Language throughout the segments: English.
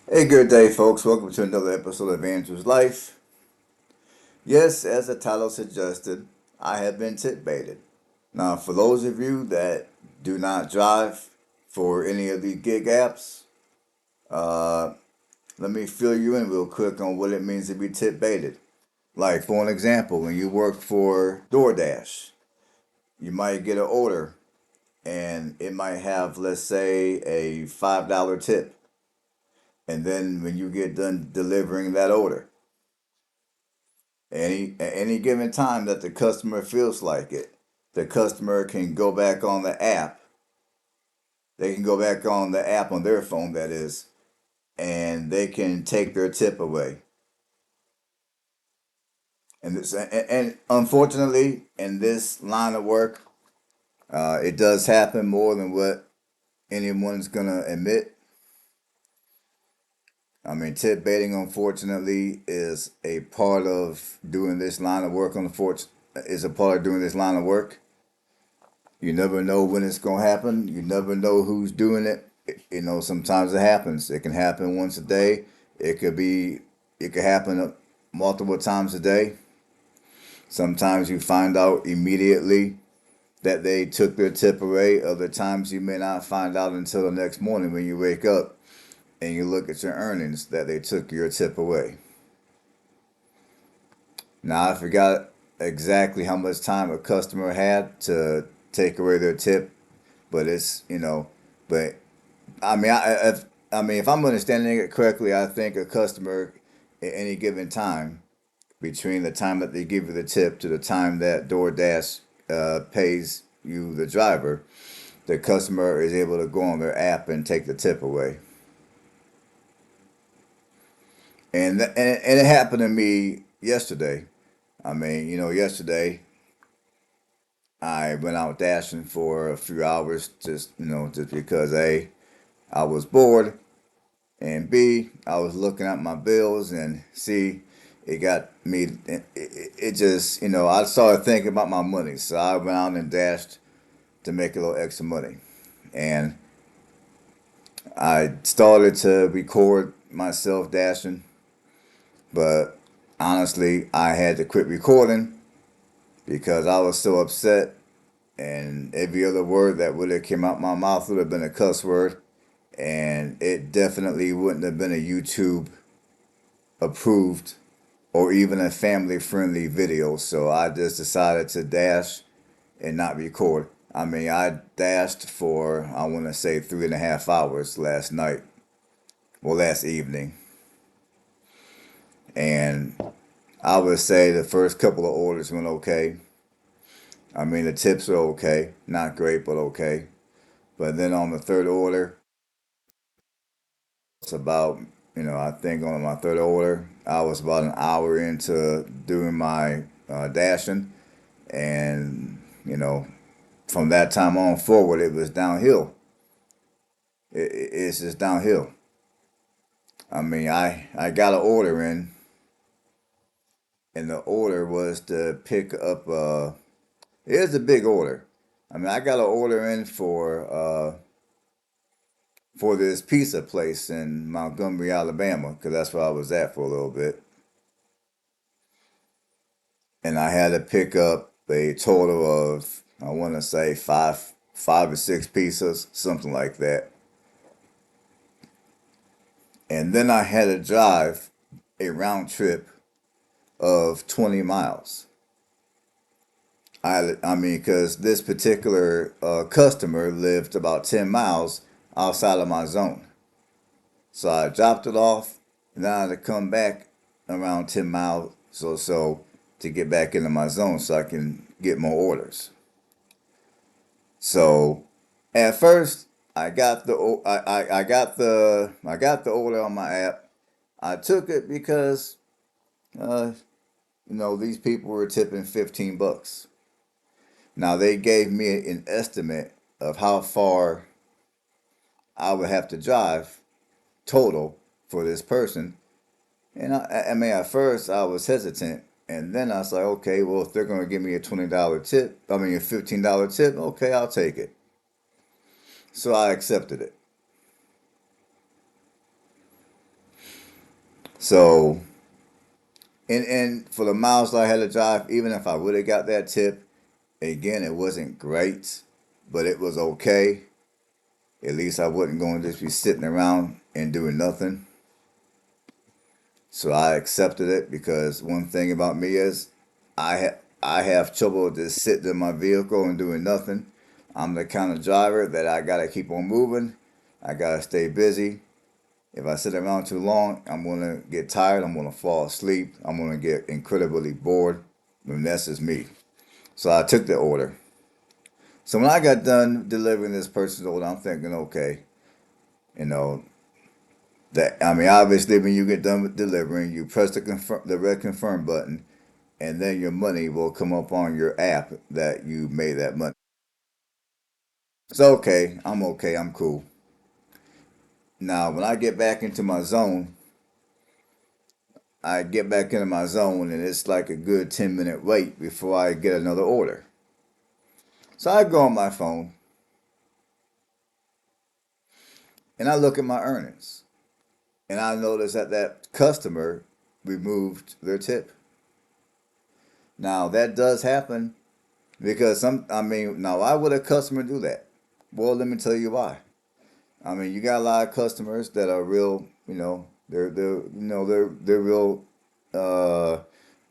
Hey, good day, folks. Welcome to another episode of Andrew's Life. Yes, as the title suggested, I have been tip baited. Now, for those of you that do not drive for any of these gig apps, uh, let me fill you in real quick on what it means to be tip baited. Like, for an example, when you work for DoorDash, you might get an order and it might have, let's say, a $5 tip. And then when you get done delivering that order, any given time that the customer feels like it, the customer can go back on the app. They can go back on the app on their phone, that is, and they can take their tip away. And unfortunately, in this line of work, it does happen more than what anyone's gonna admit. I mean, tip baiting, unfortunately, is a part of doing this line of work. Unfortunately, is a part of doing this line of work. You never know when it's gonna happen. You never know who's doing it. You know, sometimes it happens. It can happen once a day. It could be. It could happen multiple times a day. Sometimes you find out immediately that they took their tip away. Other times you may not find out until the next morning when you wake up and you look at your earnings that they took your tip away. Now I forgot exactly how much time a customer had to take away their tip, but it's but if I'm understanding it correctly, I think a customer at any given time, between the time that they give you the tip to the time that DoorDash pays you, the driver, the customer is able to go on their app and take the tip away. And it happened to me yesterday. Yesterday I went out dashing for a few hours, just because I was bored, and B, I was looking at my bills, and C, it got me. It just, I started thinking about my money, so I went out and dashed to make a little extra money, and I started to record myself dashing, but honestly, I had to quit recording because I was so upset, and every other word that would have came out my mouth would have been a cuss word, and it definitely wouldn't have been a YouTube approved or even a family friendly video. So I just decided to dash and not record. I mean, I dashed for, I want to say, 3.5 hours last night, well, last evening. And I would say the first couple of orders went okay. I mean, the tips are okay. Not great, but okay. But then on the third order, it's about, I think on my third order, I was about an hour into doing my dashing. And, from that time on forward, it was downhill. It's just downhill. I mean, I got an order in, and the order was to pick up. It's a big order. I mean, I got an order in for this pizza place in Montgomery, Alabama, because that's where I was at for a little bit, and I had to pick up a total of, I want to say, five or six pizzas, something like that. And then I had to drive a round trip of 20 miles. I mean, because this particular customer lived about 10 miles outside of my zone. So I dropped it off, and then I had to come back around 10 miles or so to get back into my zone so I can get more orders. So at first, I got the order on my app. I took it because uh, these people were tipping $15. Now they gave me an estimate of how far I would have to drive total for this person. And I mean, at first I was hesitant, and then I was like, okay, well, if they're going to give me a $20 tip, I mean, a $15 tip, okay, I'll take it. So I accepted it. So, and for the miles I had to drive, even if I would have got that tip, again, it wasn't great, but it was okay. At least I wasn't going to just be sitting around and doing nothing. So I accepted it because one thing about me is I have trouble just sitting in my vehicle and doing nothing. I'm the kind of driver that I gotta keep on moving. I gotta stay busy. If I sit around too long, I'm gonna get tired. I'm gonna fall asleep. I'm gonna get incredibly bored. And that's just me. So I took the order. So when I got done delivering this person's order, I'm thinking, okay, you know, that I mean, obviously, when you get done with delivering, you press the red confirm button, and then your money will come up on your app that you made that money. It's okay. I'm okay. I'm cool. Now, when I get back into my zone, I get back into my zone, and it's like a good 10-minute wait before I get another order. So I go on my phone and I look at my earnings, and I notice that that customer removed their tip. Now that does happen because I mean, now why would a customer do that? Well, let me tell you why. I mean, you got a lot of customers that are real, they're real. Uh,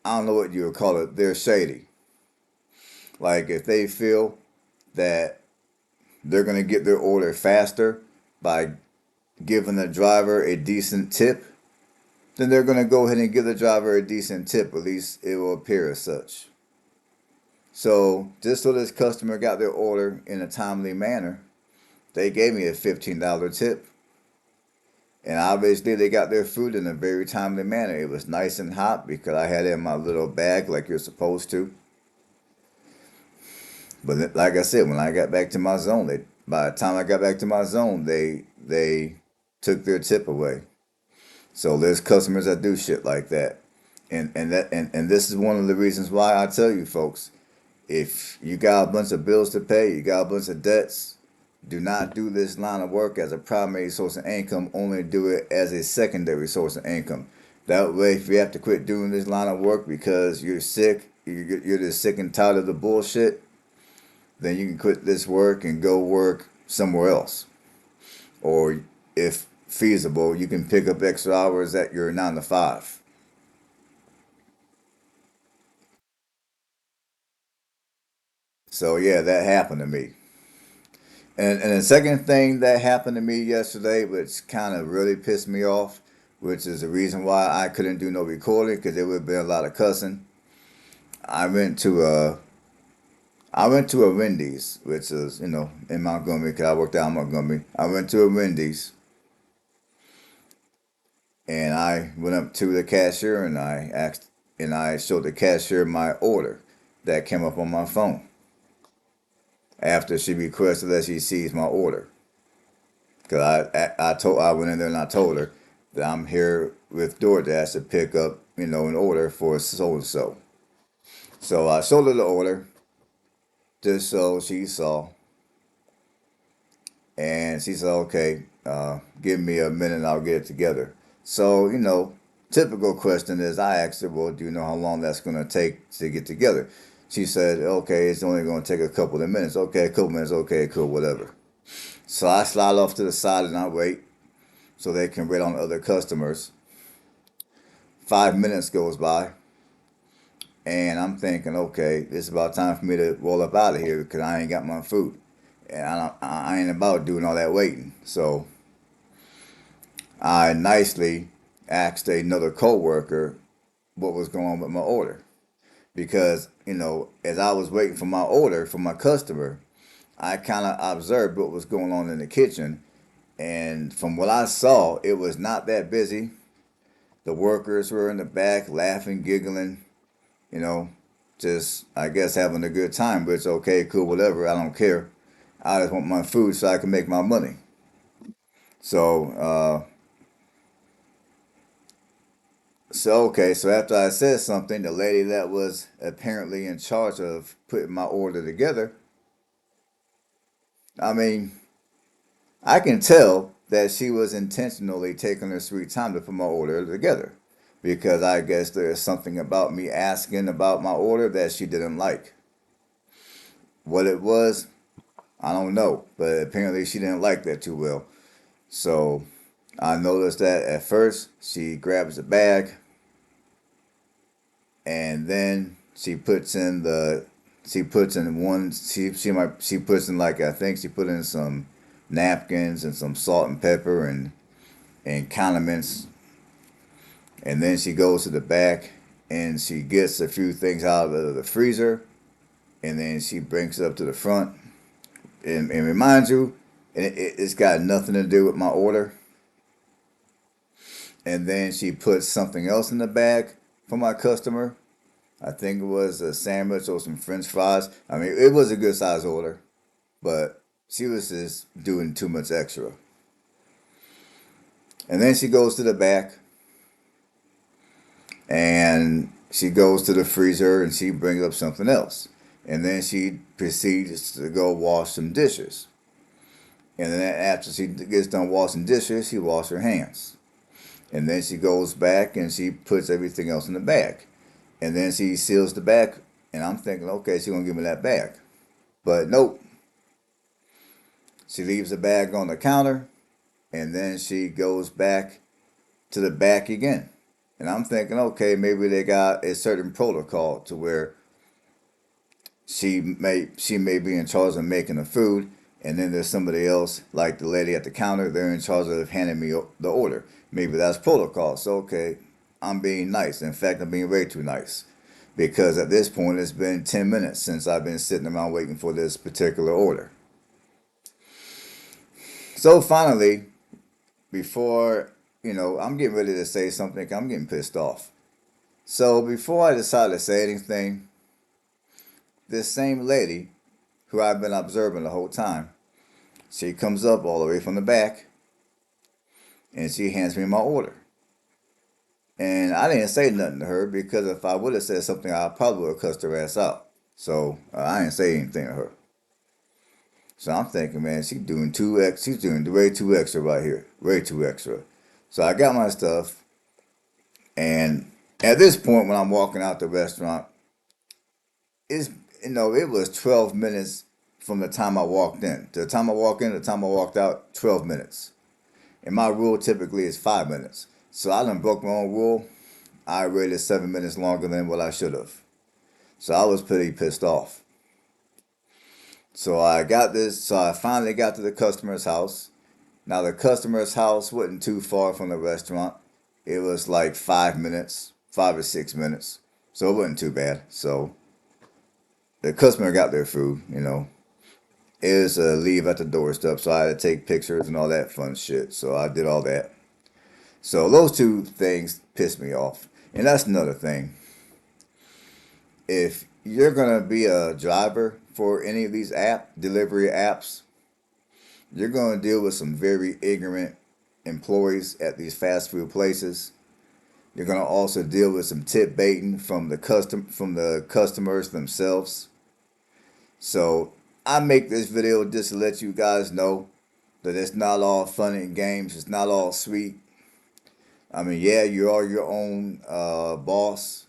I don't know what you would call it. They're shady. Like if they feel that they're gonna get their order faster by giving the driver a decent tip, then they're gonna go ahead and give the driver a decent tip. At least it will appear as such. So just so this customer got their order in a timely manner, they gave me a $15 tip. And obviously, they got their food in a very timely manner. It was nice and hot because I had it in my little bag like you're supposed to. But like I said, when I got back to my zone, by the time I got back to my zone, they took their tip away. So there's customers that do shit like that, and this is one of the reasons why I tell you folks, if you got a bunch of bills to pay, you got a bunch of debts, do not do this line of work as a primary source of income. Only do it as a secondary source of income. That way, if you have to quit doing this line of work because you're sick, you're just sick and tired of the bullshit, then you can quit this work and go work somewhere else. Or if feasible, you can pick up extra hours at your 9 to 5. So yeah, that happened to me. And the second thing that happened to me yesterday, which kind of really pissed me off, which is the reason why I couldn't do no recording because there would have been a lot of cussing. I went to a I went to a Wendy's, which is in Montgomery because I worked out in Montgomery. I went to a Wendy's and I went up to the cashier and I showed the cashier my order that came up on my phone after she requested that she sees my order. Cause I went in there and I told her that I'm here with DoorDash to pick up an order for so and so. So I showed her the order just so she saw, and she said, "Okay, give me a minute, and I'll get it together." So typical question is I asked her, "Well, do you know how long that's gonna take to get together?" She said, "Okay, it's only gonna take a couple of minutes." Okay, a couple minutes. Okay, cool, whatever. So I slide off to the side and I wait so they can wait on other customers. 5 minutes goes by, and I'm thinking, okay, it's about time for me to roll up out of here because I ain't got my food, and I ain't about doing all that waiting. So I nicely asked another coworker what was going on with my order because as I was waiting for my order from my customer, I kind of observed what was going on in the kitchen, and from what I saw, it was not that busy. The workers were in the back laughing, giggling, you know, just I guess having a good time. But it's okay, cool, whatever. I don't care. I just want my food so I can make my money. So, so after I said something, the lady that was apparently in charge of putting my order together, I mean, I can tell that she was intentionally taking her sweet time to put my order together. because I guess there's something about me asking about my order that she didn't like. What it was, I don't know, but apparently she didn't like that too well. So I noticed that at first she grabs the bag and then she puts in one she puts in like I think she put in some napkins and some salt and pepper and condiments, and then she goes to the back and she gets a few things out of the freezer, and then she brings it up to the front and reminds you, it's got nothing to do with my order. And then she puts something else in the bag for my customer. I think it was a sandwich or some French fries. I mean, it was a good size order, but she was just doing too much extra. And then she goes to the back and she goes to the freezer and she brings up something else. And then she proceeds to go wash some dishes. And then after she gets done washing dishes, she washes her hands. And then she goes back and she puts everything else in the bag. And then she seals the bag. And I'm thinking, okay, she's going to give me that bag. But nope. She leaves the bag on the counter. And then she goes back to the back again. And I'm thinking, okay, maybe they got a certain protocol to where she may be in charge of making the food, and then there's somebody else, like the lady at the counter, they're in charge of handing me the order. Maybe that's protocol. So okay, I'm being nice. In fact, I'm being way too nice, because at this point it's been 10 minutes since I've been sitting around waiting for this particular order. So finally, before I'm getting ready to say something, I'm getting pissed off. So before I decide to say anything, this same lady who I've been observing the whole time, she comes up all the way from the back and she hands me my order. And I didn't say nothing to her, because if I would have said something, I probably would have cussed her ass out. So I didn't say anything to her. So I'm thinking, man, she's doing way too extra right here, way too extra. So I got my stuff, and at this point, when I'm walking out the restaurant, it's it was 12 minutes from the time I walked in to the time I walked in to the time I walked out. 12 minutes, and my rule typically is 5 minutes. So I done broke my own rule. I waited 7 minutes longer than what I should have. So I was pretty pissed off. So I finally got to the customer's house. Now the customer's house wasn't too far from the restaurant. It was like 5 minutes, 5 or 6 minutes. So it wasn't too bad. So the customer got their food. It was a leave at the doorstep, so I had to take pictures and all that fun shit. So I did all that. So those two things pissed me off. And that's another thing. If you're gonna be a driver for any of these delivery apps, you're gonna deal with some very ignorant employees at these fast food places. You're gonna also deal with some tip baiting from the customers themselves. So I make this video just to let you guys know that it's not all fun and games. It's not all sweet. I mean, yeah, you are your own boss.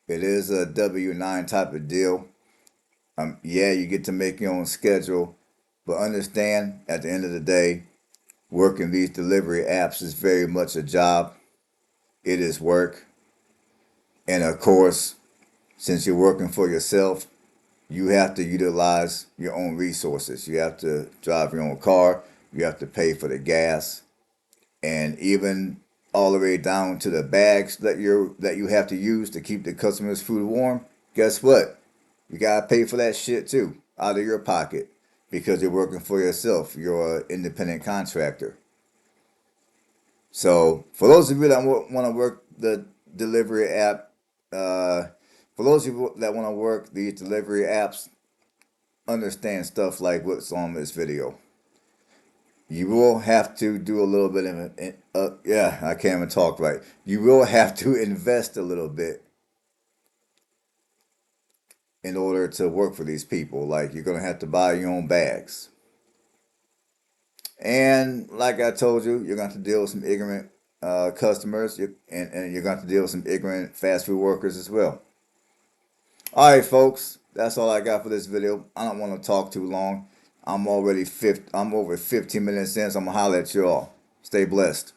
It is a W-9 type of deal. Yeah, you get to make your own schedule, but understand, at the end of the day, working these delivery apps is very much a job. It is work. And of course, since you're working for yourself, you have to utilize your own resources. You have to drive your own car. You have to pay for the gas, and even all the way down to the bags that you have to use to keep the customer's food warm. Guess what? You gotta pay for that shit too, out of your pocket, because you're working for yourself. You're an independent contractor. So for those of you that want to work the delivery app, uh, for those of you that want to work these delivery apps, understand stuff like what's on this video. You will have to do a little bit of yeah, I can't even talk right. You will have to invest a little bit in order to work for these people. Like, you're gonna have to buy your own bags. And like I told you, you're gonna have to deal with some ignorant customers, and you're going to have to deal with some ignorant fast food workers as well. All right, folks, that's all I got for this video. I don't want to talk too long. I'm over 15 minutes in, so I'm gonna holler at you all. Stay blessed.